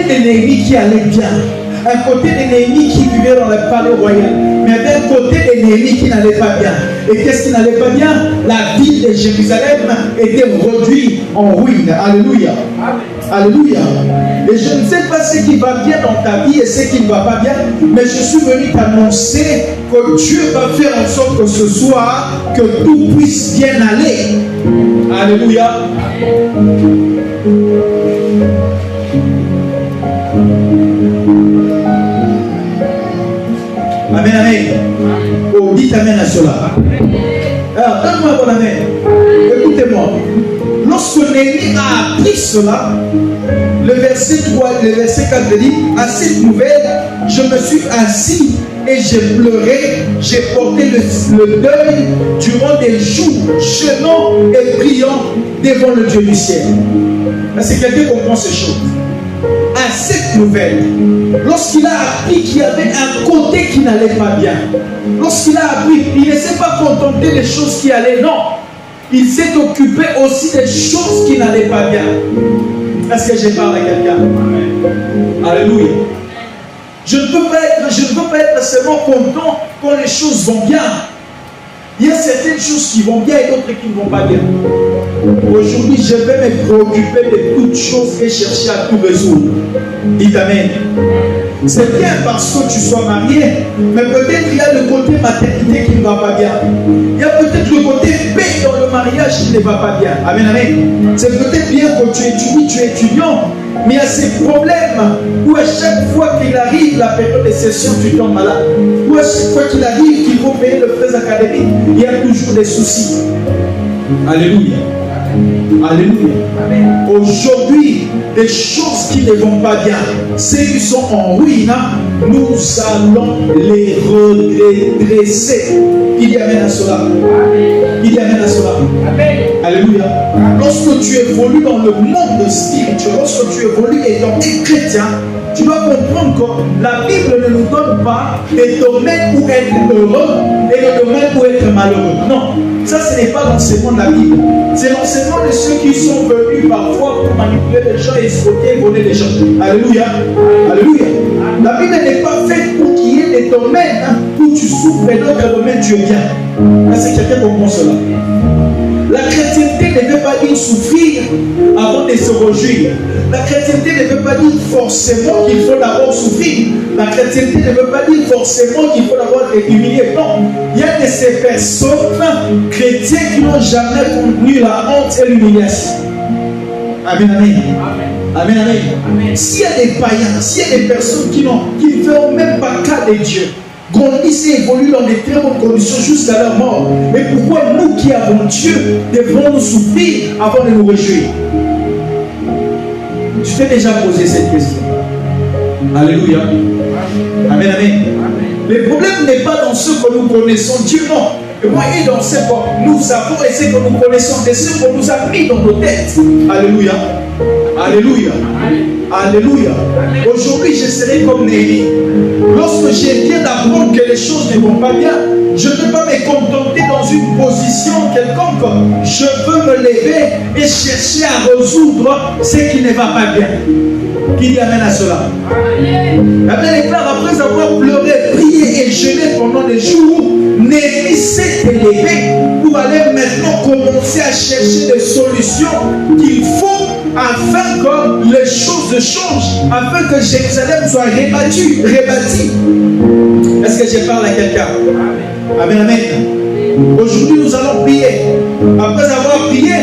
de Néhémie qui allait bien. Un côté de Néhémie qui vivait dans le palais royal. Mais il y avait un côté de Néhémie qui n'allait pas bien. Et qu'est-ce qui n'allait pas bien? La ville de Jérusalem était réduite en ruine. Alléluia. Alléluia. Et je ne sais pas ce qui va bien dans ta vie et ce qui ne va pas bien, mais je suis venu t'annoncer que Dieu va faire en sorte que ce soir, que tout puisse bien aller. Alléluia. Amen, amen. Oh, dites amen à cela. Alors, donne-moi ton amen. Écoutez-moi. Lorsque Néhémie a appris cela, le verset 3, le verset 4 dit, à cette nouvelle, je me suis assis et j'ai pleuré, j'ai porté le deuil durant des jours, jeûnant et priant devant le Dieu du ciel. C'est quelqu'un qui comprend ces choses. À cette nouvelle, lorsqu'il a appris qu'il y avait un côté qui n'allait pas bien, lorsqu'il a appris, il ne s'est pas contenté des choses qui allaient, non. Il s'est occupé aussi des choses qui n'allaient pas bien. Est-ce que je parle à quelqu'un? Alléluia. Je ne peux pas être seulement content quand les choses vont bien. Il y a certaines choses qui vont bien et d'autres qui ne vont pas bien. Aujourd'hui, je vais me préoccuper de toutes choses et chercher à tout résoudre. Dites amen. C'est bien parce que tu sois marié, mais peut-être il y a le côté maternité qui ne va pas bien. Il y a peut-être le côté paix dans le mariage qui ne va pas bien. Amen, amen. C'est peut-être bien que tu étudies, tu es étudiant, mais il y a ces problèmes où à chaque fois qu'il arrive la période de session, tu tombes malade. Ou à chaque fois qu'il arrive qu'il faut payer le frais académique, il y a toujours des soucis. Alléluia. Alléluia. Aujourd'hui, des choses qui ne vont pas bien, ceux qui sont en ruine, nous allons les redresser. Il y amène à cela. Il y amène à cela. Alléluia. Lorsque tu évolues dans le monde spirituel, lorsque tu évolues étant chrétien, tu dois comprendre que la Bible ne nous donne pas les domaines où être heureux et les domaines où être malheureux. Non, ça ce n'est pas l'enseignement de la Bible. C'est l'enseignement de ceux qui sont venus parfois pour manipuler les gens, escroquer et voler les gens. Alléluia. Alléluia. La Bible n'est pas faite pour qu'il y ait des domaines où tu souffres et d'autres domaines tu es bien. Est-ce que quelqu'un comprend cela? La chrétienté ne veut pas dire souffrir avant de se réjouir. La chrétienté ne veut pas dire forcément qu'il faut d'abord souffrir. La chrétienté ne veut pas dire forcément qu'il faut d'abord être humilié. Non, il y a de ces personnes chrétiennes qui n'ont jamais connu la honte et l'humiliation. Amen, amen. Amen, amen. Amen. S'il y a des païens, s'il y a des personnes qui ne feront même pas cas de Dieu, grandissent et évoluent dans des très bonnes conditions jusqu'à leur mort. Mais pourquoi nous qui avons Dieu devons nous souffrir avant de nous réjouir? Tu t'es déjà posé cette question? Alléluia. Amen, amen. Le problème n'est pas dans ce que nous connaissons Dieu, non. Et moi, et dans ce que nous avons et ce que nous connaissons, c'est ce qu'on nous a mis dans nos têtes. Alléluia. Alléluia. Alléluia. Aujourd'hui, je serai comme Néhémie. Lorsque j'ai bien d'apprendre que les choses ne vont pas bien, je ne peux pas me contenter dans une position quelconque. Je veux me lever et chercher à résoudre ce qui ne va pas bien. Qui y amène à cela? La Bible déclare, après avoir pleuré, prié et jeûné pendant des jours, Néhémie s'est élevé pour aller maintenant commencer à chercher des solutions qu'il faut afin que les choses changent, afin que Jérusalem soit rebâtie. Est-ce que je parle à quelqu'un? Amen, amen. Aujourd'hui, nous allons prier. Après avoir prié,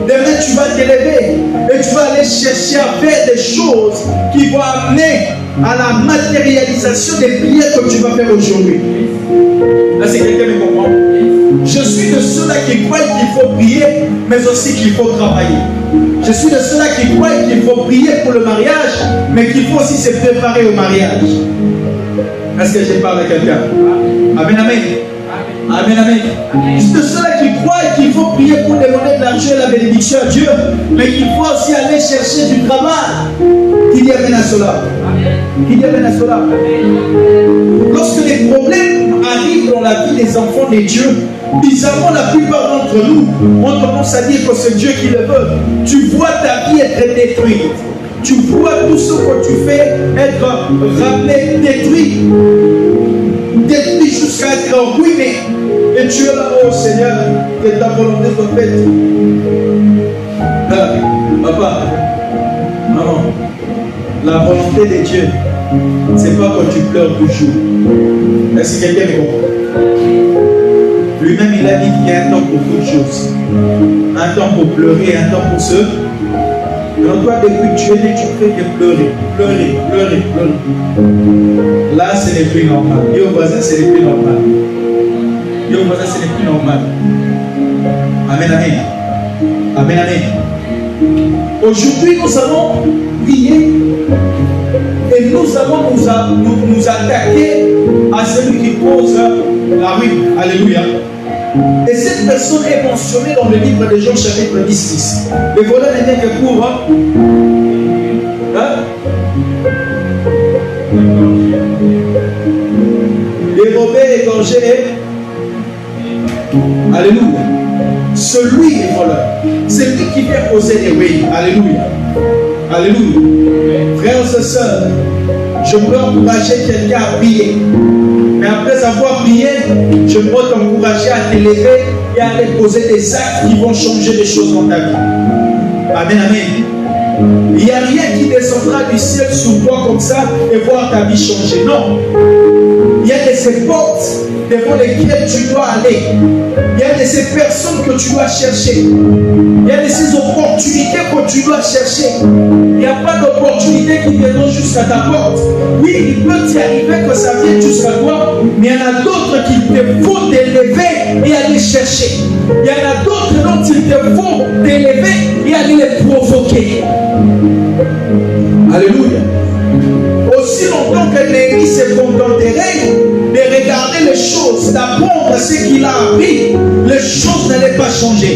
demain tu vas te lever et tu vas aller chercher à faire des choses qui vont amener à la matérialisation des prières que tu vas faire aujourd'hui. Là, c'est quelqu'un qui me comprend. Je suis de ceux-là qui croient qu'il faut prier, mais aussi qu'il faut travailler. Je suis de ceux-là qui croient qu'il faut prier pour le mariage, mais qu'il faut aussi se préparer au mariage. Est-ce que je parle à quelqu'un? Amen, amen. Amen, amen. Je suis de ceux-là qui croient qu'il faut prier pour demander de l'argent et la bénédiction à Dieu, mais qu'il faut aussi aller chercher du travail. Qui dit amen à cela? Qui dit amen à cela? Lorsque les problèmes arrivent dans la vie des enfants de Dieu, bizarrement, la plupart d'entre nous ont tendance à dire que c'est Dieu qui le veut. Tu vois ta vie être détruite. tu vois tout ce que tu fais être ramené, détruit jusqu'à être ruiné. Et tu es là, oh Seigneur, que ta volonté soit faite. Papa, maman, la volonté de Dieu, c'est pas quand tu pleures toujours. Est-ce que quelqu'un me comprend? Lui-même, il a dit qu'il y a un temps pour toutes choses. Un temps pour pleurer, un temps pour se. Donc toi, depuis que tu es né, tu fais que pleurer. Là, ce n'est plus normal. Dis au voisin, ce n'est plus normal. Dis au voisin, ce n'est plus normal. Amen, amen. Amen, amen. Aujourd'hui, nous allons prier et nous allons nous attaquer à celui qui cause la ruine. Alléluia. Et cette personne est mentionnée dans le livre de Jean chapitre 10. Le volet n'est que pour dérobé, égorgé. Alléluia. Celui est voleur. C'est lui qui vient causer des ruines. Alléluia. Alléluia. Frères et sœurs, je peux encourager quelqu'un à prier. Mais après avoir prié, je peux t'encourager à t'élever et à aller poser des actes qui vont changer les choses dans ta vie. Amen, amen. Il n'y a rien qui descendra du ciel sur toi comme ça et voir ta vie changer. Non. Il y a des portes devant lesquelles tu dois aller. Il y a de ces personnes que tu dois chercher. Il y a de ces opportunités que tu dois chercher. Il n'y a pas d'opportunité qui viendront jusqu'à ta porte. Oui, il peut t'y arriver que ça vienne jusqu'à toi, mais il y en a d'autres qu'il te faut t'élever et aller chercher. Il y en a d'autres dont il te faut t'élever et aller les provoquer. Alléluia. Aussi longtemps que Néhémie se contenterait de regarder les choses, d'apprendre ce qu'il a appris, les choses n'allaient pas changer.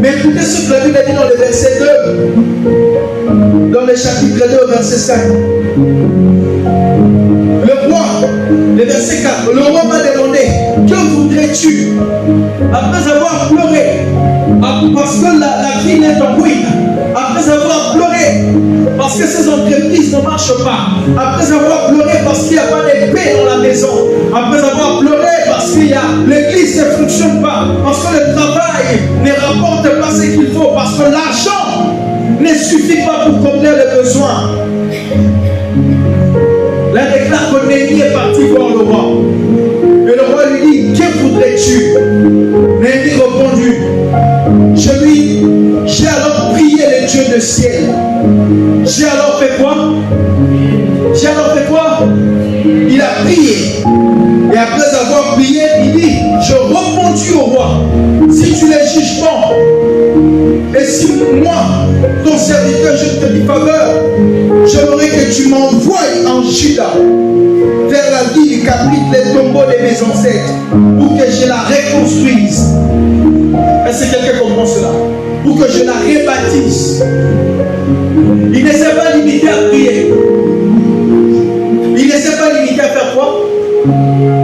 Mais écoutez ce que la Bible dit dans le verset 2, dans le chapitre 2, verset 5. Le roi, le verset 4, le roi m'a demandé, que voudrais-tu? Après avoir pleuré, parce que la ville est en ruine, après avoir pleuré, parce que ces entreprises ne marchent pas, après avoir pleuré parce qu'il n'y a pas de paix dans la maison, après avoir pleuré parce que l'église ne fonctionne pas, parce que le travail ne rapporte pas ce qu'il faut, parce que l'argent ne suffit pas pour combler les besoins. La déclare que Néhémie est parti voir le roi. Et le roi lui dit, que voudrais-tu? Néhémie répondit, j'ai alors prié le Dieu du ciel. J'ai alors fait quoi? Il a prié. Et après avoir prié, il dit, je répondis au roi, si tu les juges bon, et si moi, ton serviteur, je te dis faveur, j'aimerais que tu m'envoies en Juda, vers la ville qui abrite les tombeaux de mes ancêtres, pour que je la reconstruise. Est-ce que quelqu'un comprend cela? Pour que je la rebâtisse. Il ne s'est pas limité à prier. Il ne s'est pas limité à faire quoi?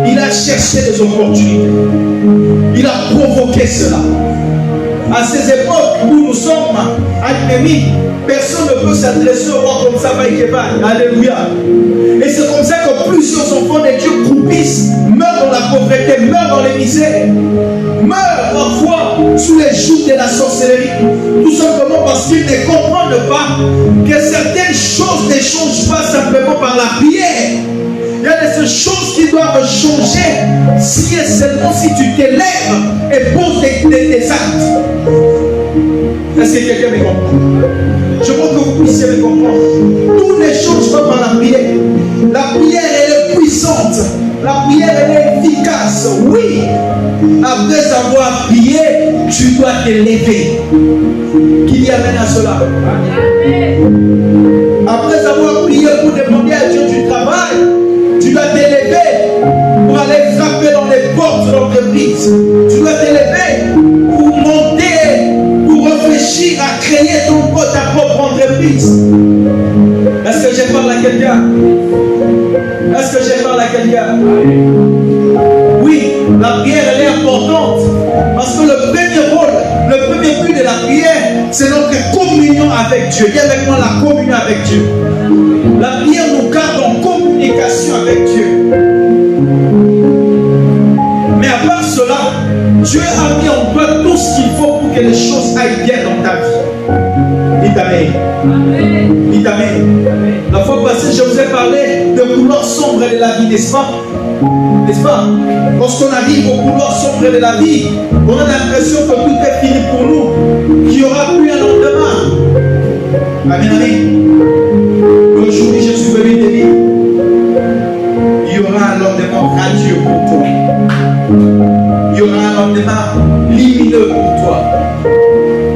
Il a cherché des opportunités. Il a provoqué cela. À ces époques où nous sommes ennemis, personne ne peut s'adresser au roi comme ça, alléluia. Et c'est comme ça que plusieurs enfants de Dieu croupissent, meurent dans la pauvreté, meurent dans les misères, meurent parfois sous les jougs de la sorcellerie, tout simplement parce qu'ils ne comprennent pas que certaines choses ne changent pas simplement par la prière. Il y a des choses qui doivent changer si et seulement si tu t'élèves et poses des actes. Est-ce que quelqu'un me comprend? Je veux que vous puissiez me comprendre. Tout ne change pas par la prière. La prière, elle est puissante. La prière, elle est efficace. Oui. Après avoir prié, tu dois t'élever. Qui y amène à cela? Après avoir prié pour demander à Dieu du travail, tu dois t'élever pour aller frapper dans les portes de l'entreprise. Tu dois t'élever pour monter, pour réfléchir à créer ta propre entreprise. Est-ce que je parle à quelqu'un? Est-ce que je parle à quelqu'un? Oui, la prière elle est importante parce que le premier rôle, le premier but de la prière, c'est notre communion avec Dieu. Dieu. Dis avec moi la communion avec Dieu. La prière nous garde en communication avec Dieu. Mais à part cela, Dieu a mis en toi tout ce qu'il faut pour que les choses aillent bien dans ta vie. Dites Amen. Dites Amen. La fois passée, je vous ai parlé de couloir sombre de la vie, n'est-ce pas? N'est-ce pas? Lorsqu'on arrive au couloir sombre de la vie, on a l'impression que tout est fini pour nous, qu'il n'y aura plus un lendemain. Amen, amen. Aujourd'hui, je suis venu te dire, il y aura un lendemain radieux pour toi. Il y aura un lendemain lumineux pour toi.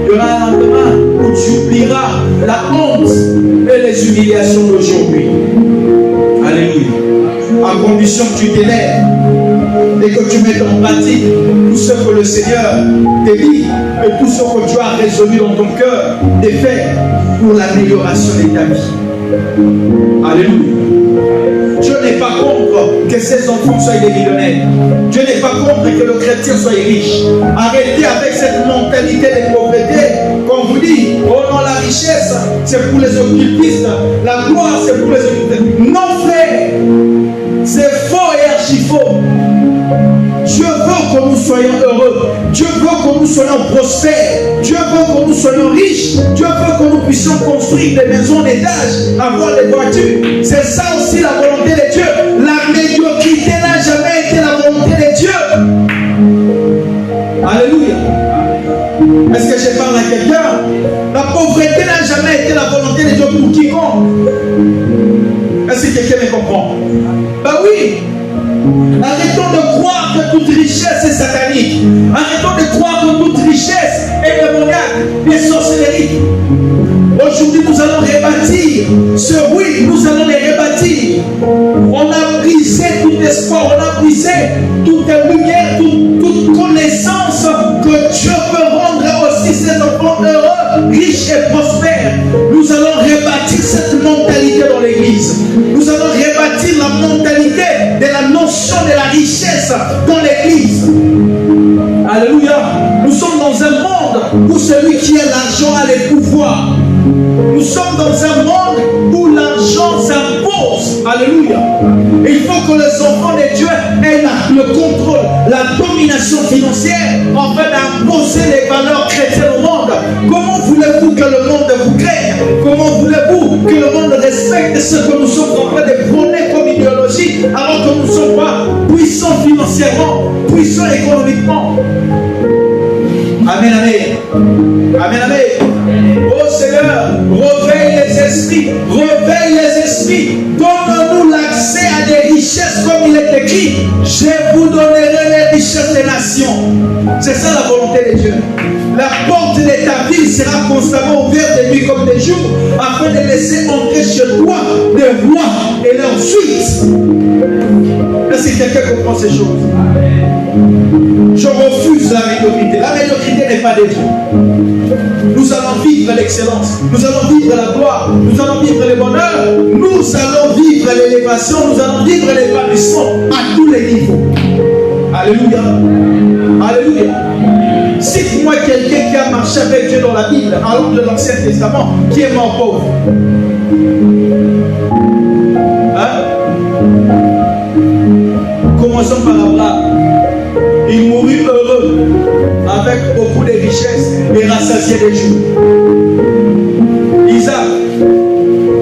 Il y aura un lendemain où tu oublieras la honte et les humiliations d'aujourd'hui. Alléluia. À condition que tu t'élèves et que tu mettes en pratique tout ce que le Seigneur te dit et tout ce que tu as résolu dans ton cœur des faits pour l'amélioration de ta vie. Alléluia. Dieu n'est pas contre que ses enfants soient des millionnaires. Dieu n'est pas contre que le chrétien soit riche. Arrêtez avec cette mentalité de pauvreté. Comme vous dit, oh non, la richesse, c'est pour les occultistes. La gloire, c'est pour les occultistes. Non, frère. C'est faux et archi-faux. Dieu veut que nous soyons heureux. Dieu veut que nous soyons prospères. Dieu veut que nous soyons riches. Dieu veut que nous puissions construire des maisons d'étage, avoir des voitures. C'est ça aussi la volonté de Dieu. La médiocrité n'a jamais été la volonté de Dieu. Alléluia. Est-ce que je parle à quelqu'un? La pauvreté n'a jamais été la volonté de Dieu pour quiconque. Est-ce que quelqu'un me comprend? Ben oui. Arrêtons de croire que toute richesse est satanique. Arrêtons de croire que toute richesse est démoniaque et sorcellerie. Aujourd'hui, nous allons rebâtir. Oui, nous allons les rebâtir. On a brisé tout espoir, on a brisé toute lumière, toute connaissance que Dieu peut rendre aussi ses enfants heureux, riches et prospères. Nous allons rebâtir cette mentalité dans l'église. Nous allons rebâtir la mentalité de la notion de la richesse dans l'église. Alléluia. Nous sommes dans un monde où celui qui a l'argent a les pouvoirs. Nous sommes dans un monde où l'argent s'impose. Alléluia. Et il faut que les enfants de Dieu aient le contrôle, la domination financière afin d'imposer les valeurs chrétiennes au monde. Comment voulez-vous que le monde vous craigne? Comment voulez-vous que le monde respecte ce que nous sommes en train de prôner comme idéologie alors que nous ne sommes pas puissants financièrement, puissants économiquement? Amen, amen. Amen, amen. Oh Seigneur, réveille les esprits, donne-nous l'accès à des richesses comme il est écrit. Je vous donnerai les richesses des nations. C'est ça la volonté de Dieu. La porte de ta ville sera constamment ouverte de nuit comme de jour afin de laisser entrer chez toi des rois et leurs suites. Est-ce que quelqu'un comprend ces choses? Je refuse la médiocrité. La médiocrité n'est pas de Dieu. Nous allons vivre l'excellence. Nous allons vivre la gloire. Nous allons vivre le bonheur. Nous allons vivre l'élévation. Nous allons vivre l'épanouissement à tous les niveaux. Alléluia. Alléluia. Cite-moi quelqu'un qui a marché avec Dieu dans la Bible, alors de l'Ancien Testament, qui est mort pauvre. Hein? Commençons par Abraham. Il mourut heureux, avec beaucoup de richesses et rassasié des jours. Isaac,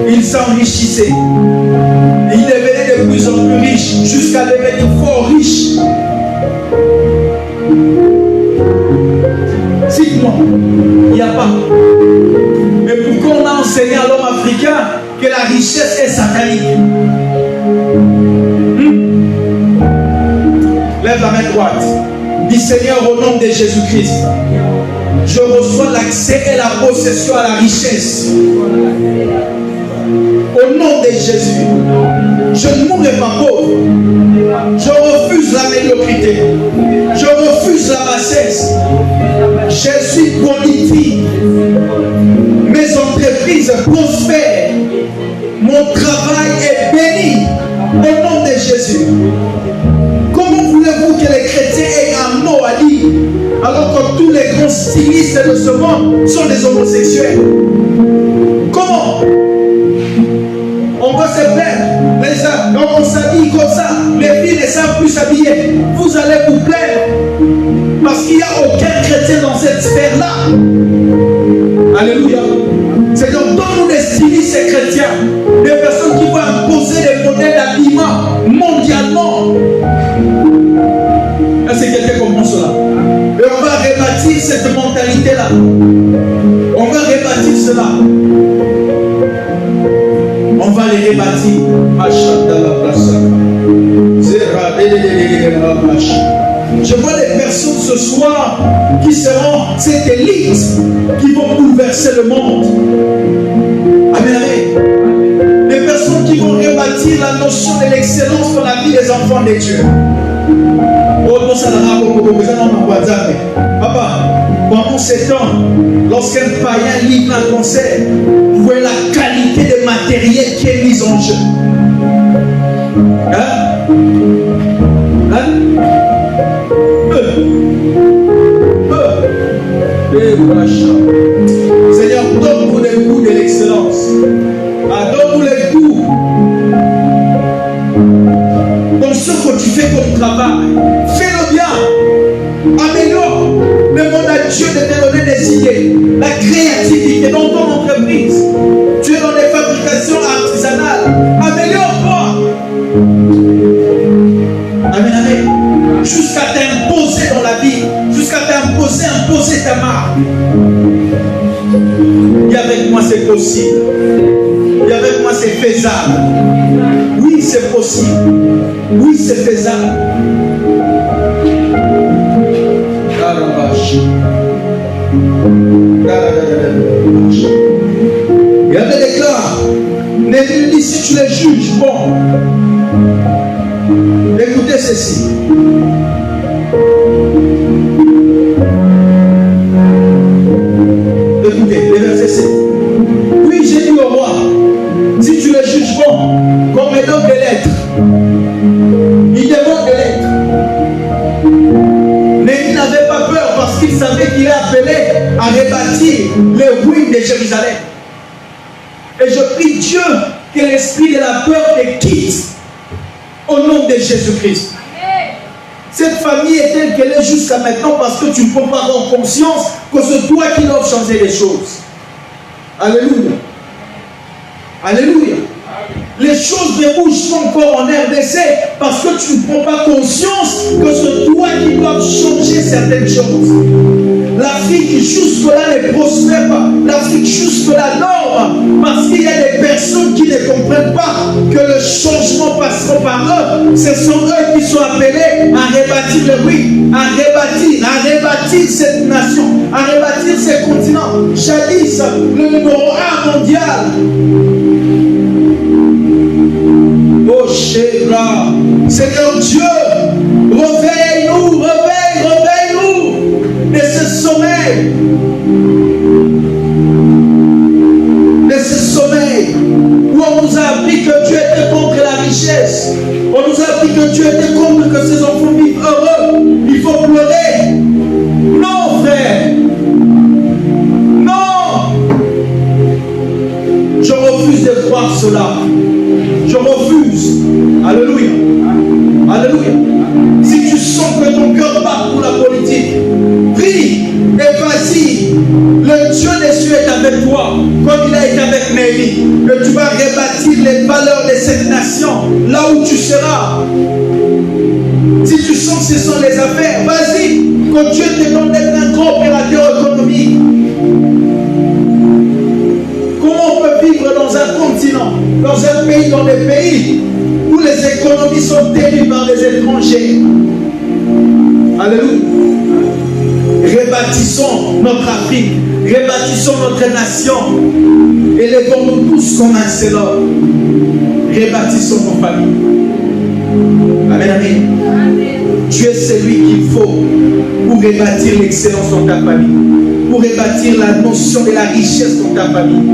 il s'enrichissait. Il devenait de plus en plus riche, jusqu'à devenir fort riche. Cite-moi, il n'y a pas. Mais pourquoi on a enseigné à l'homme africain que la richesse est satanique? Lève la main droite. Dis Seigneur, au nom de Jésus-Christ, je reçois l'accès et la possession à la richesse. Au nom de Jésus, je ne mourrai pas pauvre. Je refuse la médiocrité. Je refuse la bassesse. Je suis politique. Mes entreprises prospèrent. Mon travail est béni. Au nom de Jésus. Comment voulez-vous que les chrétiens aient un mot à dire alors que tous les grands stylistes de ce monde sont des homosexuels? Comment on va se plaindre, on s'habille comme ça, les filles ne savent plus s'habiller. Vous allez vous plaindre parce qu'il n'y a aucun chrétien dans cette sphère-là. Alléluia. Seigneur, donne-nous des stylistes chrétiens, des personnes qui vont imposer des modèles d'habillement mondialement. Est-ce que quelqu'un comprend cela? Et on va rebâtir cette mentalité-là. On va rebâtir cela. On va les rebâtir. Je vois des personnes ce soir qui seront cette élite qui vont bouleverser le monde. Amen, amen. Des personnes qui vont rebâtir la notion de l'excellence dans la vie des enfants de Dieu. Papa, pendant 7 ans, lorsqu'un païen livre un concert, vous voyez la qualité de matériel qui est mise en jeu. Seigneur, donne-nous les goûts de l'excellence. Donne-nous les goûts dans ce que tu fais comme travail. Fais-le bien. Améliore. Demande à Dieu de te donner des idées. La créativité dans ton entreprise. Tu es dans les fabrications artisanales. Améliore-toi. Amen, amen. Jusqu'à t'imposer dans la vie. Jusqu'à imposer ta marque. Et avec moi c'est possible. Et avec moi c'est faisable. Oui, c'est possible. Oui, c'est faisable. Et elle déclare, Néhémie dit, si tu les juges, bon. Écoutez ceci. Écoutez, le verset 7. Oui, j'ai dit au roi, si tu les juges bon, qu'on me donne des lettres. Il demande des lettres. Néhémie n'avait pas peur parce qu'il savait qu'il est appelé à rebâtir les ruines de Jérusalem. Et je prie Dieu que l'esprit de la peur te quitte au nom de Jésus-Christ. Cette famille est telle qu'elle est jusqu'à maintenant parce que tu ne peux pas avoir conscience que c'est toi qui dois changer les choses. Alléluia. Alléluia. Les choses ne bougent pas encore en RDC parce que tu ne prends pas conscience que c'est toi qui dois changer certaines choses. L'Afrique jusque-là ne prospère pas. L'Afrique jusque-là norme parce qu'il y a des personnes qui ne comprennent pas que le changement passera par eux. Ce sont eux qui sont appelés à rebâtir le ruines, à rebâtir cette nation, à rebâtir ce continent. Jadis, le numéro 1 mondial. Oh Shéra, Seigneur Dieu, réveille-nous, réveille-nous de ce sommeil. De ce sommeil où on nous a appris que Dieu était contre la richesse. On nous a appris que Dieu était contre que ses enfants vivent heureux. Il faut pleurer. Non, frère. Non. Je refuse de croire cela. Je refuse. Alléluia. Alléluia. Si tu sens que ton cœur bat pour la politique, prie et vas-y. Le Dieu des cieux est avec toi, comme il a été avec Néhémie. Et tu vas rebâtir les valeurs de cette nation, là où tu seras. Si tu sens que ce sont les affaires, vas-y. Que Dieu te donne d'être un grand opérateur économique. Comment on peut vivre dans un continent, dans un pays, dans des pays où les économies sont tenues par des étrangers? Alléluia. Rebâtissons notre Afrique, rebâtissons notre nation, élevons-nous tous comme un seul homme. Rebâtissons nos familles. Amen, amen. Tu es celui qu'il faut pour rebâtir l'excellence dans ta famille, pour rebâtir la notion de la richesse dans ta famille.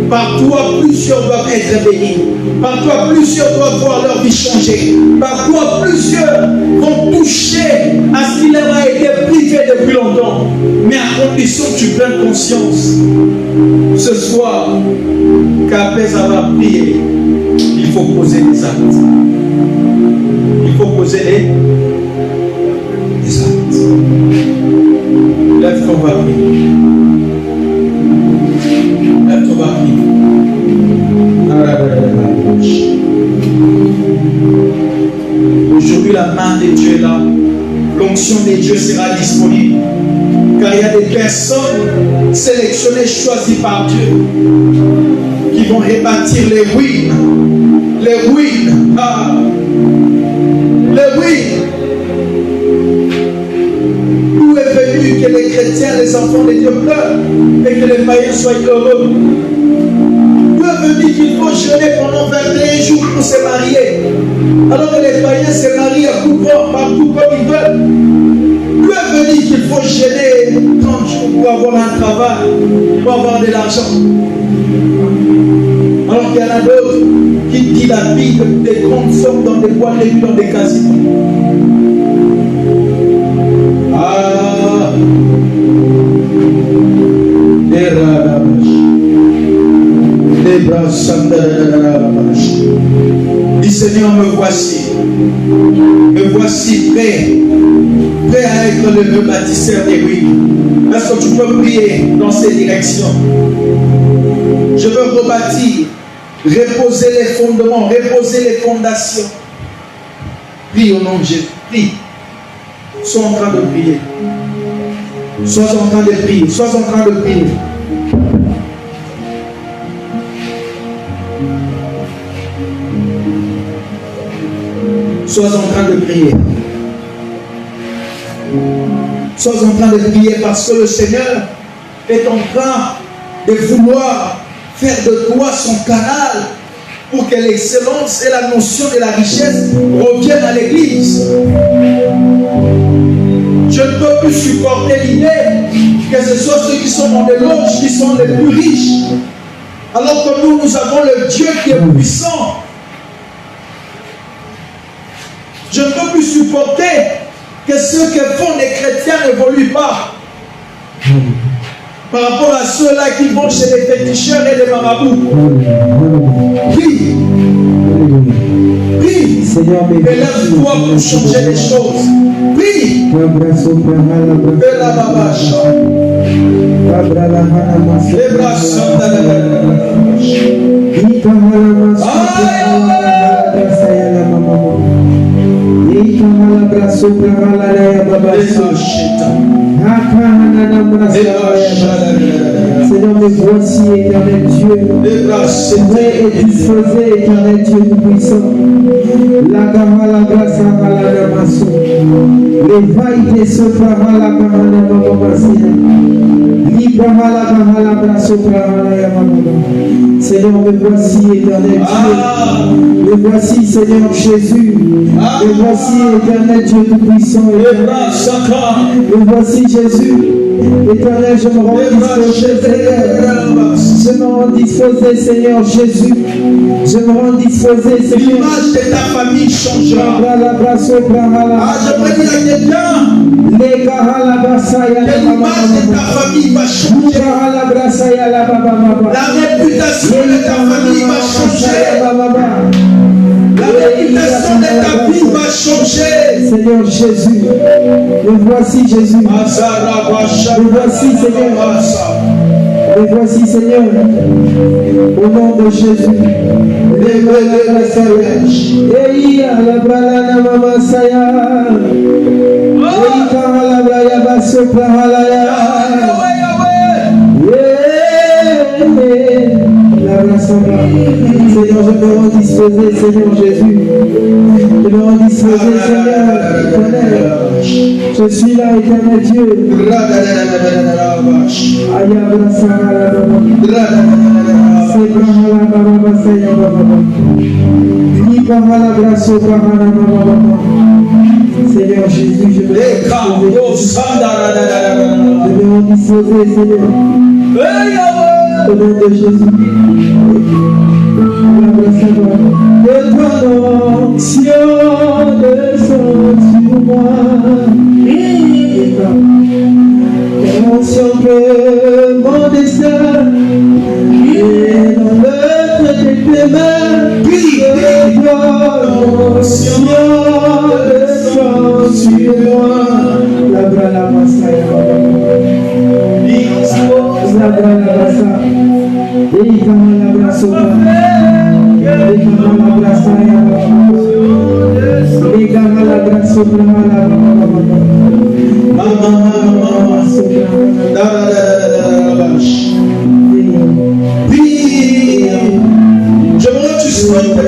Par toi, plusieurs doivent être bénis. Par toi, plusieurs doivent voir leur vie changer. Par toi, plusieurs vont toucher à ce qui leur a été privé depuis longtemps. Mais à condition bénédiction que tu prennes conscience ce soir qu'après avoir prié, il faut poser des actes. Il faut poser des actes. Lève ton mari. Lève ton mari. Aujourd'hui, la main de Dieu est là. L'onction de Dieu sera disponible. Car il y a des personnes sélectionnées, choisies par Dieu, qui vont rebâtir les ruines. Les ruines. Ah. Les ruines. D'où est venu que les chrétiens, les enfants de Dieu pleurent et que les païens soient heureux? D'où est venu qu'il faut jeûner pendant 21 jours pour se marier, alors que les païens se marient à coup partout comme ils veulent? D'où est venu qu'il faut jeûner 30 jours pour avoir un travail, pour avoir de l'argent, alors qu'il y en a d'autres qui dilapident des grandes sommes dans des boîtes de nuit, dans des casinos? Ah, dis Seigneur, me voici prêt à être le bâtisseur des ruines. Est-ce que tu peux prier dans ces directions? Je veux rebâtir, reposer les fondements, reposer les fondations. Prie au nom de Jésus, prie. Sois en train de prier. Sois en train de prier. Sois en train de prier. Sois en train de prier. Sois en train de prier parce que le Seigneur est en train de vouloir faire de toi son canal pour que l'excellence et la notion de la richesse reviennent à l'Église. Je ne peux plus supporter l'idée que ce soit ceux qui sont dans des loges qui sont les plus riches, alors que nous avons le Dieu qui est puissant. Je ne peux plus supporter que ceux que font les chrétiens n'évoluent pas par rapport à ceux-là qui vont chez les féticheurs et les marabouts. Prie. Prie. Élève-toi pour changer les choses. Prie. Fais la babache. Les bras sont dans Seigneur, me voici, éternel Dieu, prêt et disposé, éternel Dieu tout-puissant. La gamala grâce à la namasso. Les vailles de ce phara la gamala mamamasina. Libramala gamala brasso prara ya mamama. Seigneur, me voici, éternel Dieu. Me voici, Seigneur Jésus. Me voici, éternel Dieu tout-puissant. Me voici, Jésus. Éternel, je me rends disposé, Seigneur. Je me rends disposé, Seigneur Jésus. Je me rends disposé, Seigneur. L'image de ta famille changera. J'aimerais dire à quelqu'un que l'image de ta famille va changer. La réputation de ta famille va changer. La réputation de ta vie va changer. Seigneur Jésus, me voici Jésus. Me voici Seigneur. Me voici Seigneur. Au nom de Jésus. Seigneur, je me rends disposé, Seigneur Jésus. Je me rends disposé, Seigneur éternel. Je suis là, éternel Dieu. Seigneur Jésus, je me rends disposé, Seigneur. Au nom de Jésus. De ton onction descend sur moi. Ton onction que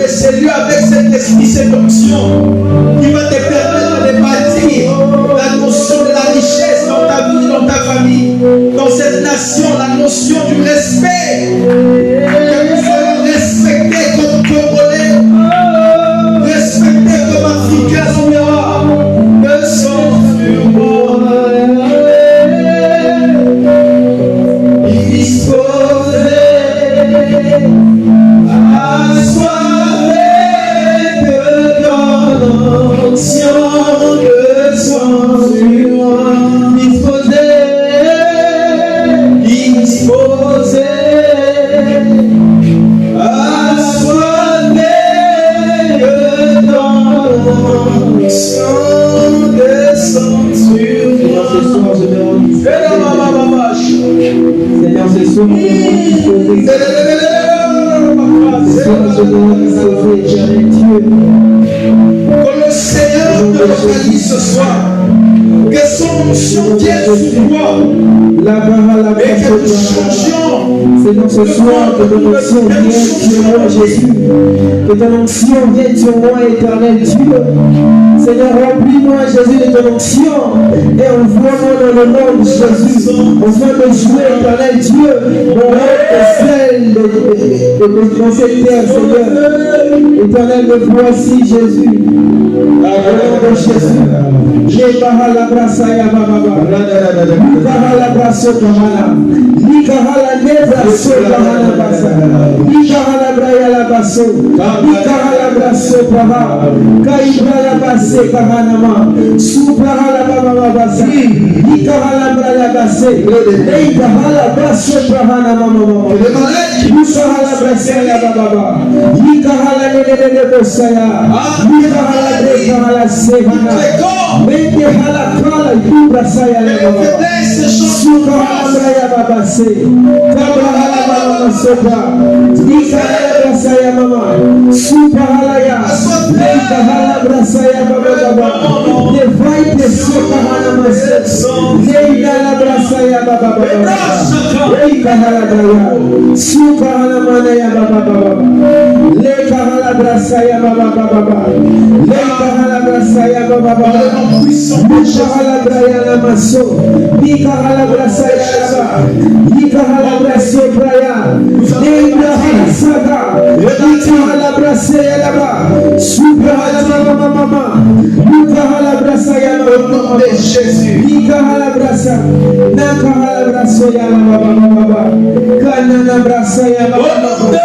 C'est lui avec cet esprit, cette onction qui va te permettre de bâtir la notion de la richesse dans ta vie, dans ta famille, dans cette nation, la notion du respect. Que nous soyons respectés comme Congolais, respectés comme Africains, que sont sur moi. Disposés à soi. Que le Seigneur te localise ce soir, que son onction vienne sur toi, et que nous changions. Seigneur, ce soir, que ton onction vienne sur moi, Jésus. Que ton onction vienne sur moi, éternel Dieu. Seigneur, remplis-moi, Jésus, de ton onction et envoie-moi dans le monde, Jésus, afin de jouer, éternel Dieu, mon rôle est celle de cette terre, Seigneur. Éternel, me voici, Jésus. Au nom de Jésus. Je la grâce à Yababa. La grâce Nikala neza sopa hala basa. Nikala braya la baso. Nikala braso paha. Kaibra la base kahanama. Supra hala baba basa. Nikala braya base. Nikala braso pahana mama. Nikala brasa ya baba. Nikala nene bosaya. Nikala dekala sevana. Mende hala kala ibra saya la baba. Supra hala braya baba. Kabala sopa, Nikala brasaya mama, Supa halaya, Nikala brasaya baba, Devai te sopa hanamase, Nikala brasaya baba, Nikala braya, Supa hanamanaya baba, Nikala brasaya baba, Nikala brasaya baba, Nikala braya namaso, Nikala brasaya baba. Nikala brasaya braya, Nikala saga, Nikala brasaya laba, Subhala mama, Nikala brasaya laba, Nikala brasa, Nakala brasaya laba, Kanana brasaya laba.